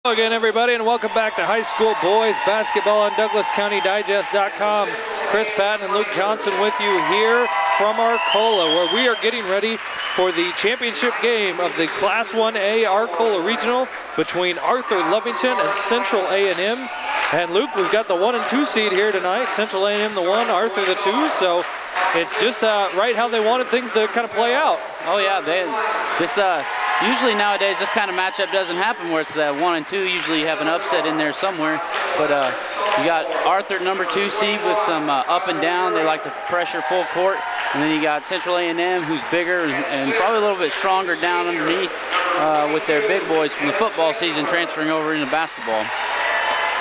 Hello again, everybody, and welcome back to high school boys basketball on DouglasCountyDigest.com. Chris Patton and Luke Johnson with you here from Arcola, where we are getting ready for the championship game of the Class 1A Arcola Regional between Arthur Lovington and Central A&M. And Luke, we've got the 1 and 2 seed here tonight. Central A&M the 1, Arthur the 2. So it's just right how they wanted things to kind of play out. Oh yeah, usually nowadays this kind of matchup doesn't happen where it's that 1 and 2. Usually you have an upset in there somewhere. But you got Arthur number 2 seed with some up and down. They like to pressure full court. And then you got Central A&M, who's bigger and probably a little bit stronger down underneath with their big boys from the football season transferring over into basketball.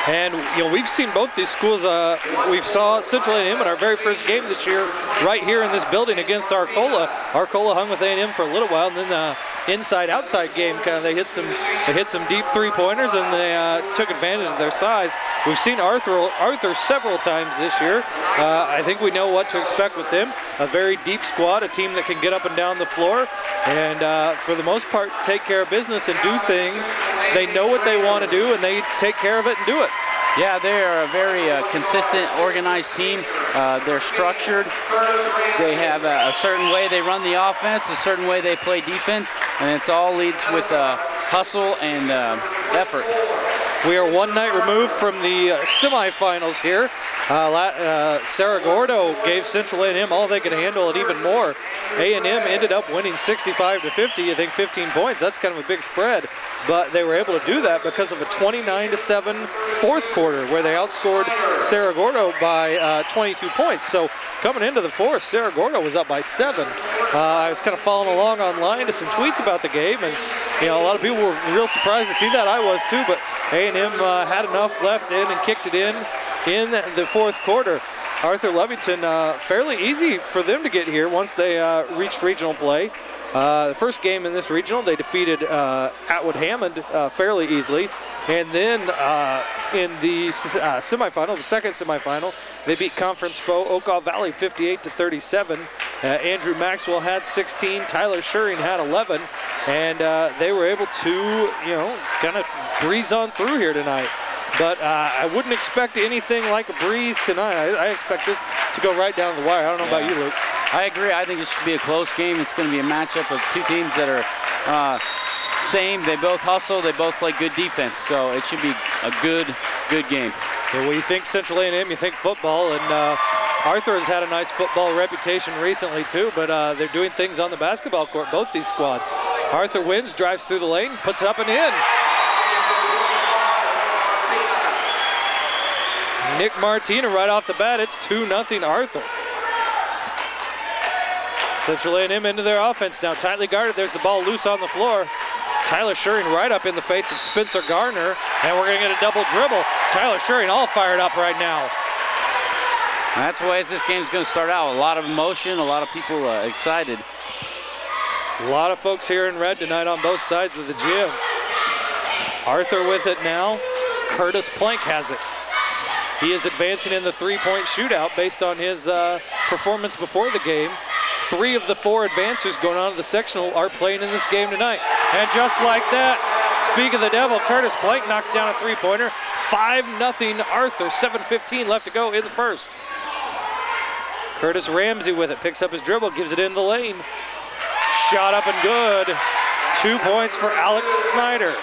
And we've seen both these schools. We saw Central A&M in our very first game this year, right here in this building against Arcola. Arcola hung with A&M for a little while, and then inside-outside game, they hit some deep three-pointers, and they took advantage of their size. We've seen Arthur several times this year. I think we know what to expect with them. A very deep squad, a team that can get up and down the floor, and for the most part, take care of business and do things. They know what they want to do, and they take care of it and do it. Yeah, they are a very consistent, organized team. They're structured. They have a certain way they run the offense, a certain way they play defense, and it's all leads with hustle and effort. We are one night removed from the semifinals here. Sarah Gordo gave Central A&M all they could handle and even more. A&M ended up winning 65-50, I think 15 points. That's kind of a big spread, but they were able to do that because of a 29-7 fourth quarter where they outscored Sarah Gordo by 22 points. So coming into the fourth, Sarah Gordo was up by 7. I was kind of following along online to some tweets about the game, and a lot of people were real surprised to see that. I was too, but A&M had enough left in and kicked it in the fourth quarter. Arthur Lovington, fairly easy for them to get here once they reached regional play. The first game in this regional, they defeated Atwood Hammond fairly easily. And then in the semifinal, the second semifinal, they beat conference foe Okaw Valley 58-37. Andrew Maxwell had 16, Tyler Schuring had 11, and they were able to, kind of breeze on through here tonight. But I wouldn't expect anything like a breeze tonight. I expect this to go right down the wire. I don't know about you, Luke. I agree. I think it should be a close game. It's going to be a matchup of two teams that are same. They both hustle. They both play good defense. So it should be a good game. Yeah, well, you think Central A&M, you think football, and Arthur has had a nice football reputation recently too, but they're doing things on the basketball court, both these squads. Arthur wins, drives through the lane, puts it up and in. Nick Martina right off the bat, it's 2-0 Arthur. Central A&M into their offense now, tightly guarded. There's the ball loose on the floor. Tyler Schuring right up in the face of Spencer Garner, and we're gonna get a double dribble. Tyler Schuring all fired up right now. That's the way this game's gonna start out. A lot of emotion, a lot of people excited. A lot of folks here in red tonight on both sides of the gym. Arthur with it now. Curtis Plank has it. He is advancing in the three-point shootout based on his performance before the game. 3 of the 4 advancers going on to the sectional are playing in this game tonight. And just like that, speak of the devil, Curtis Plank knocks down a three-pointer. 5-0 Arthur, 7:15 left to go in the first. Curtis Ramsey with it, picks up his dribble, gives it in the lane. Shot up and good. 2 points for Alex Snyder.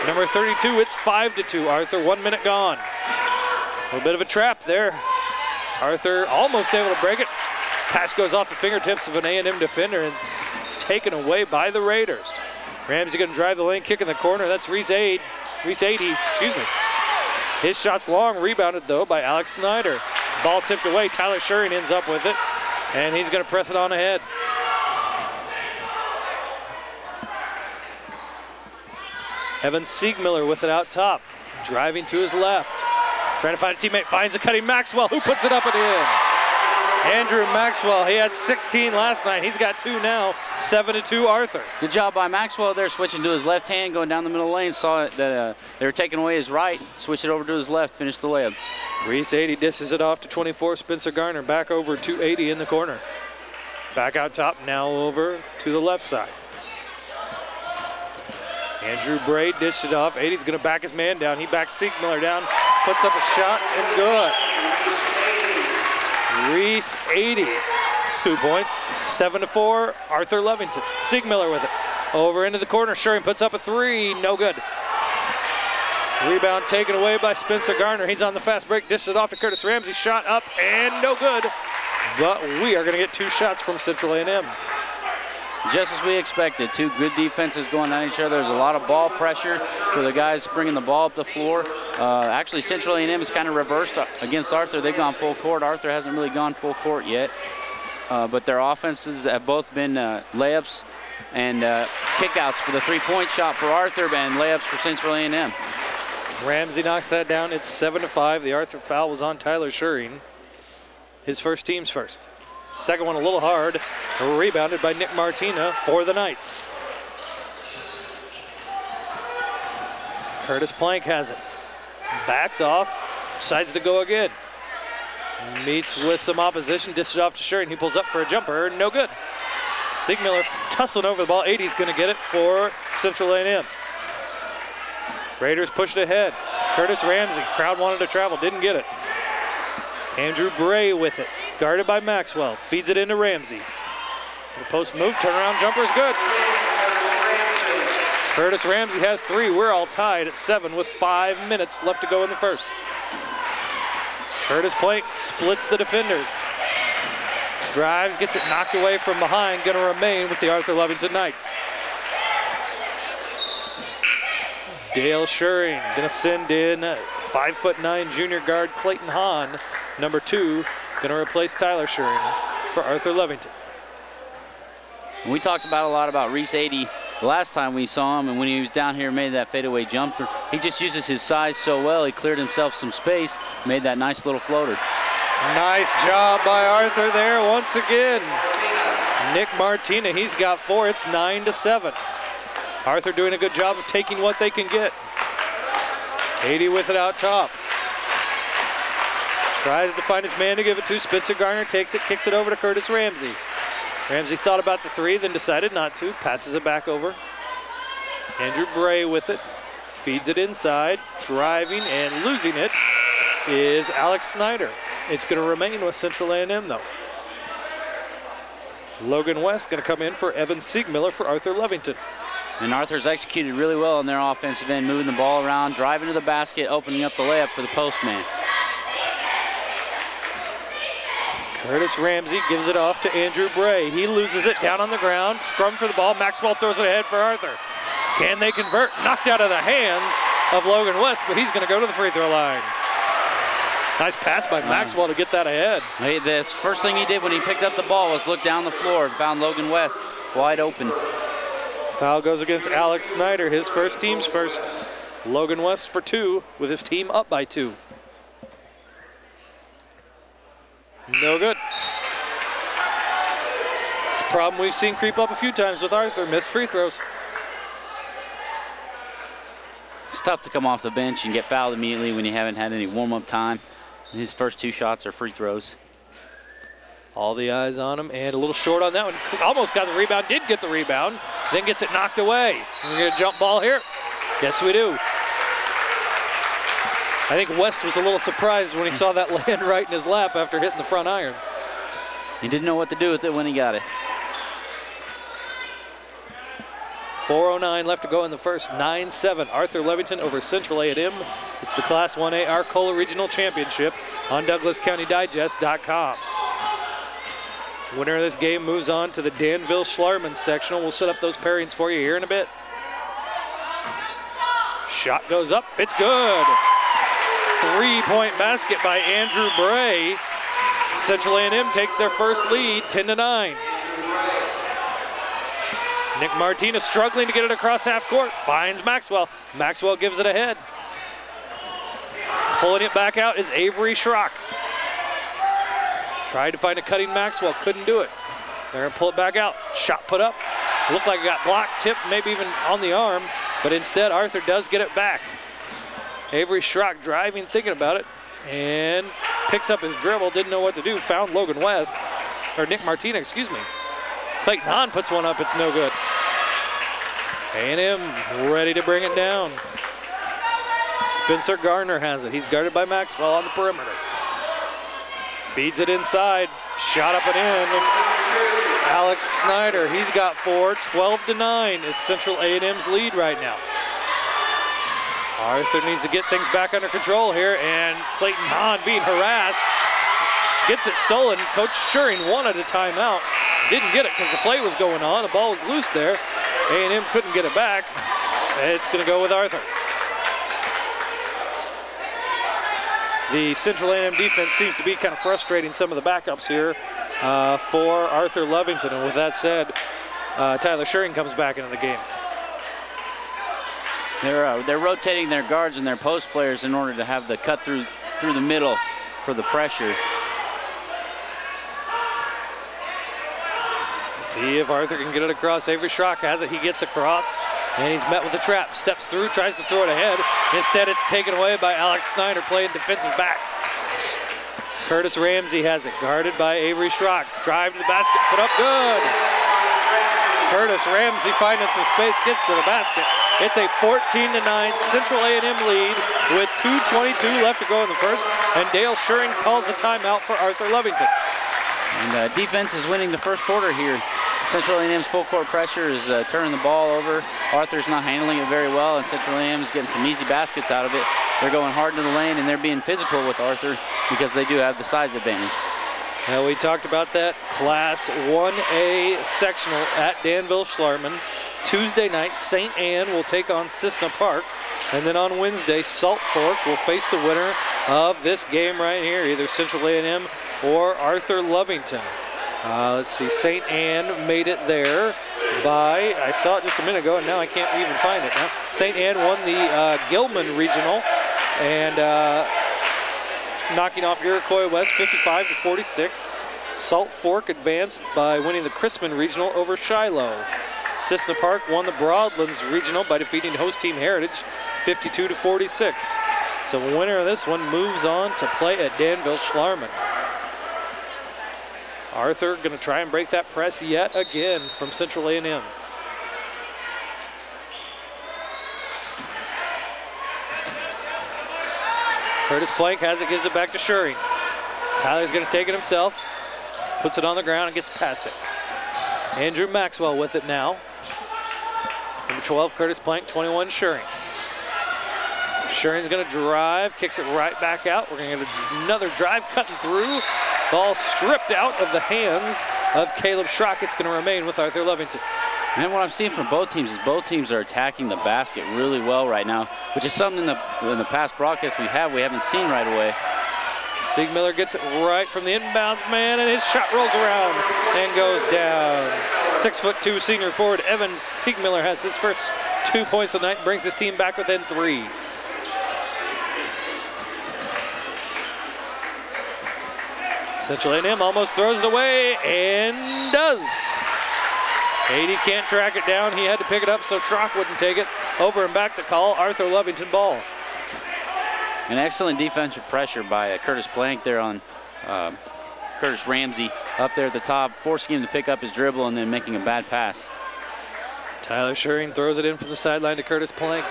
Number 32, it's 5-2. Arthur, 1 minute gone. A little bit of a trap there. Arthur almost able to break it. Pass goes off the fingertips of an A&M defender and taken away by the Raiders. Ramsey gonna drive the lane, kick in the corner. That's Reese Ade, excuse me. His shot's long, rebounded though by Alex Snyder. Ball tipped away, Tyler Schuring ends up with it, and he's gonna press it on ahead. Evan Siegmiller with it out top, driving to his left. Trying to find a teammate, finds a cutting Maxwell, who puts it up and in. Andrew Maxwell, he had 16 last night. He's got 2 now, 7-2 Arthur. Good job by Maxwell there, switching to his left hand, going down the middle lane. Saw it that they were taking away his right, switched it over to his left, finished the layup. Reese 80 dishes it off to 24, Spencer Garner back over to 80 in the corner. Back out top, now over to the left side. Andrew Bray dished it off. 80's going to back his man down. He backs Siegmiller down, puts up a shot, and good. Reese 80, 2 points, 7-4, Arthur Levington. Siegmiller with it. Over into the corner, Schuring puts up a three, no good. Rebound taken away by Spencer Garner. He's on the fast break, dished it off to Curtis Ramsey. Shot up and no good. But we are going to get 2 shots from Central A&M. Just as we expected, 2 good defenses going at each other. There's a lot of ball pressure for the guys bringing the ball up the floor. Actually, Central A&M is kind of reversed against Arthur. They've gone full court. Arthur hasn't really gone full court yet. But their offenses have both been layups and kickouts for the 3-point shot for Arthur and layups for Central A&M. Ramsey knocks that down. It's 7-5. The Arthur foul was on Tyler Schuring. His first team's first. Second one a little hard. Rebounded by Nick Martina for the Knights. Curtis Plank has it. Backs off. Decides to go again. Meets with some opposition. Dishes it off to Schuring. He pulls up for a jumper. No good. Siegmiller tussling over the ball. 80's going to get it for Central A&M. Raiders pushed ahead. Curtis Ramsey. Crowd wanted to travel. Didn't get it. Andrew Bray with it. Guarded by Maxwell. Feeds it into Ramsey. The post move. Turnaround jumper is good. Curtis Ramsey has 3. We're all tied at 7 with 5 minutes left to go in the first. Curtis Plank splits the defenders. Drives, gets it knocked away from behind. Going to remain with the Arthur Levington Knights. Dale Schuring going to send in 5'9" junior guard Clayton Hahn, number 2, going to replace Tyler Schuring for Arthur Levington. We talked a lot about Reese 80 the last time we saw him, and when he was down here made that fadeaway jumper. He just uses his size so well. He cleared himself some space, made that nice little floater. Nice job by Arthur there once again. Nick Martina, he's got 4. It's 9-7. Arthur doing a good job of taking what they can get. 80 with it out top. Tries to find his man to give it to. Spencer Garner takes it, kicks it over to Curtis Ramsey. Ramsey thought about the 3, then decided not to. Passes it back over. Andrew Bray with it. Feeds it inside. Driving and losing it is Alex Snyder. It's going to remain with Central A&M though. Logan West going to come in for Evan Siegmiller for Arthur Levington. And Arthur's executed really well on their offensive end, moving the ball around, driving to the basket, opening up the layup for the postman. Curtis Ramsey gives it off to Andrew Bray. He loses it down on the ground. Scrum for the ball. Maxwell throws it ahead for Arthur. Can they convert? Knocked out of the hands of Logan West, but he's going to go to the free throw line. Nice pass by Maxwell to get that ahead. The first thing he did when he picked up the ball was look down the floor and found Logan West wide open. Foul goes against Alex Snyder, his first team's first. Logan West for 2 with his team up by 2. No good. It's a problem we've seen creep up a few times with Arthur, missed free throws. It's tough to come off the bench and get fouled immediately when you haven't had any warm-up time. His first 2 shots are free throws. All the eyes on him, and a little short on that one. Almost got the rebound, did get the rebound, then gets it knocked away. We're gonna jump ball here? Yes, we do. I think West was a little surprised when he saw that land right in his lap after hitting the front iron. He didn't know what to do with it when he got it. 4:09 left to go in the first. 9-7. Arthur Levington over Central A&M. It's the Class 1A Arcola Regional Championship on DouglasCountyDigest.com. Winner of this game moves on to the Danville-Schlarman sectional. We'll set up those pairings for you here in a bit. Shot goes up. It's good. 3-point basket by Andrew Bray. Central A&M takes their first lead, 10-9. Nick Martina struggling to get it across half court. Finds Maxwell. Maxwell gives it ahead. Pulling it back out is Avery Schrock. Tried to find a cutting Maxwell, couldn't do it. They're gonna pull it back out. Shot put up. Looked like it got blocked, tipped, maybe even on the arm, but instead Arthur does get it back. Avery Schrock driving, thinking about it, and picks up his dribble, didn't know what to do, found Logan West, or Nick Martina, excuse me. Clayton Hahn puts one up, it's no good. A&M ready to bring it down. Spencer Garner has it. He's guarded by Maxwell on the perimeter. Feeds it inside. Shot up and in. Alex Snyder, he's got 4. 12-9 is Central A&M's lead right now. Arthur needs to get things back under control here, and Clayton Hahn being harassed. Gets it stolen. Coach Schuring wanted a timeout. Didn't get it because the play was going on. The ball was loose there. A&M couldn't get it back. It's going to go with Arthur. The Central A&M defense seems to be kind of frustrating some of the backups here for Arthur Lovington. And with that said, Tyler Schuring comes back into the game. They're rotating their guards and their post players in order to have the cut through the middle for the pressure. See if Arthur can get it across. Avery Schrock has it. He gets across, and he's met with a trap. Steps through, tries to throw it ahead. Instead, it's taken away by Alex Snyder playing defensive back. Curtis Ramsey has it, guarded by Avery Schrock. Drive to the basket, put up good. Curtis Ramsey finding some space, gets to the basket. It's a 14-9 Central A&M lead with 2:22 left to go in the first, and Dale Schuring calls a timeout for Arthur Lovington. And defense is winning the first quarter here. Central A&M's full court pressure is turning the ball over. Arthur's not handling it very well, and Central A&M is getting some easy baskets out of it. They're going hard into the lane, and they're being physical with Arthur because they do have the size advantage. Now, we talked about that Class 1A sectional at Danville-Schlarman. Tuesday night, St. Anne will take on Cissna Park. And then on Wednesday, Salt Fork will face the winner of this game right here, either Central A&M or Arthur Lovington. Let's see, St. Anne made it there by, I saw it just a minute ago, and now I can't even find it now. St. Anne won the Gilman Regional, and knocking off Iroquois West 55-46. Salt Fork advanced by winning the Chrisman Regional over Shiloh. Cissna Park won the Broadlands Regional by defeating host team Heritage 52-46. So the winner of this one moves on to play at Danville-Schlarman. Arthur going to try and break that press yet again from Central A&M. Curtis Plank has it, gives it back to Schuring. Tyler's going to take it himself, puts it on the ground and gets past it. Andrew Maxwell with it now. Number 12, Curtis Plank, 21, Schuring. Schuring's going to drive, kicks it right back out. We're going to get another drive cutting through. Ball stripped out of the hands of Caleb Schrock. It's going to remain with Arthur Lovington. And what I'm seeing from both teams is both teams are attacking the basket really well right now, which is something in the past broadcasts we haven't seen right away. Siegmiller gets it right from the inbounds man, and his shot rolls around and goes down. 6'2" senior forward Evan Siegmiller has his first 2 points of the night, brings his team back within 3. Central A&M almost throws it away and does. 80 can't track it down. He had to pick it up so Schrock wouldn't take it. Over and back to call Arthur Lovington ball. An excellent defensive pressure by Curtis Plank there on Curtis Ramsey up there at the top, forcing him to pick up his dribble and then making a bad pass. Tyler Schuring throws it in from the sideline to Curtis Plank.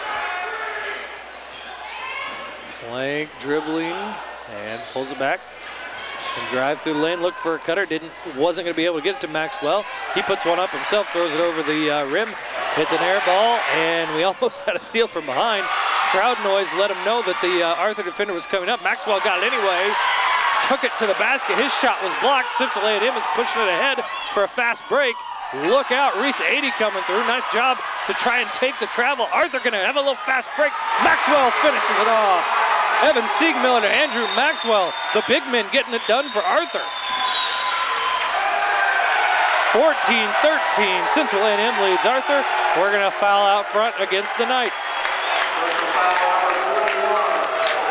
Plank dribbling and pulls it back. And drive through the lane, looked for a cutter, wasn't going to be able to get it to Maxwell. He puts one up himself, throws it over the rim. It's an air ball, and we almost had a steal from behind. Crowd noise let him know that the Arthur defender was coming up. Maxwell got it anyway, took it to the basket. His shot was blocked. Central A&M is pushing it ahead for a fast break. Look out, Reese 80 coming through. Nice job to try and take the travel. Arthur going to have a little fast break. Maxwell finishes it off. Evan Siegmiller to Andrew Maxwell. The big men getting it done for Arthur. 14-13, Central A&M leads Arthur. We're going to foul out front against the Knights.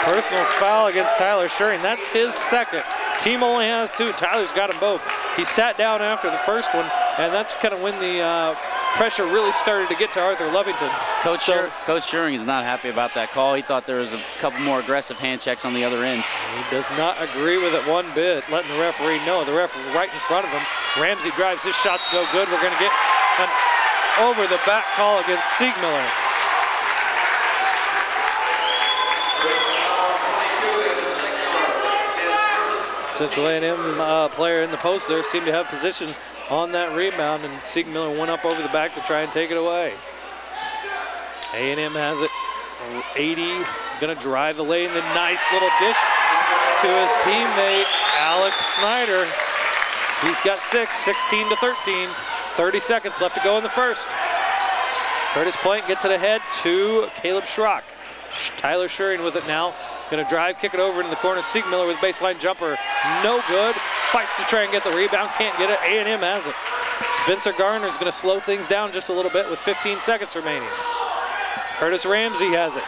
Personal foul against Tyler Schuring. That's his second. Team only has 2. Tyler's got them both. He sat down after the first one, and that's kind of when the pressure really started to get to Arthur Lovington. Coach Schuring is not happy about that call. He thought there was a couple more aggressive hand checks on the other end. He does not agree with it one bit, letting the referee know. The referee right in front of him. Ramsey drives, his shot's no good. We're going to get a over the back call against Siegmiller. Central A&M player in the post there seemed to have position on that rebound, and Siegmiller went up over the back to try and take it away. A&M has it. 80 gonna drive the lane. The nice little dish to his teammate Alex Snyder. He's got 6, 16 to 13. 30 seconds left to go in the first. Curtis Plank gets it ahead to Caleb Schrock. Tyler Schuring with it now. Gonna drive, kick it over into the corner. Siegmiller with baseline jumper. No good. Fights to try and get the rebound. Can't get it. A&M has it. Spencer Garner's gonna slow things down just a little bit with 15 seconds remaining. Curtis Ramsey has it.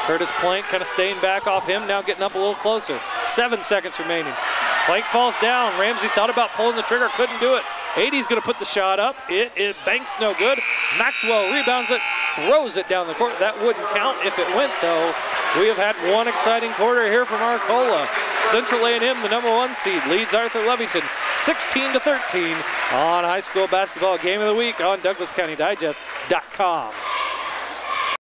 Curtis Plank kind of staying back off him, now getting up a little closer. 7 seconds remaining. Plank falls down. Ramsey thought about pulling the trigger, couldn't do it. 80's gonna put the shot up. It banks no good. Maxwell rebounds it, throws it down the court. That wouldn't count if it went though. We have had one exciting quarter here from Arcola. Central A&M, the #1 seed, leads Arthur Lovington 16 to 13 on High School Basketball Game of the Week on DouglasCountyDigest.com.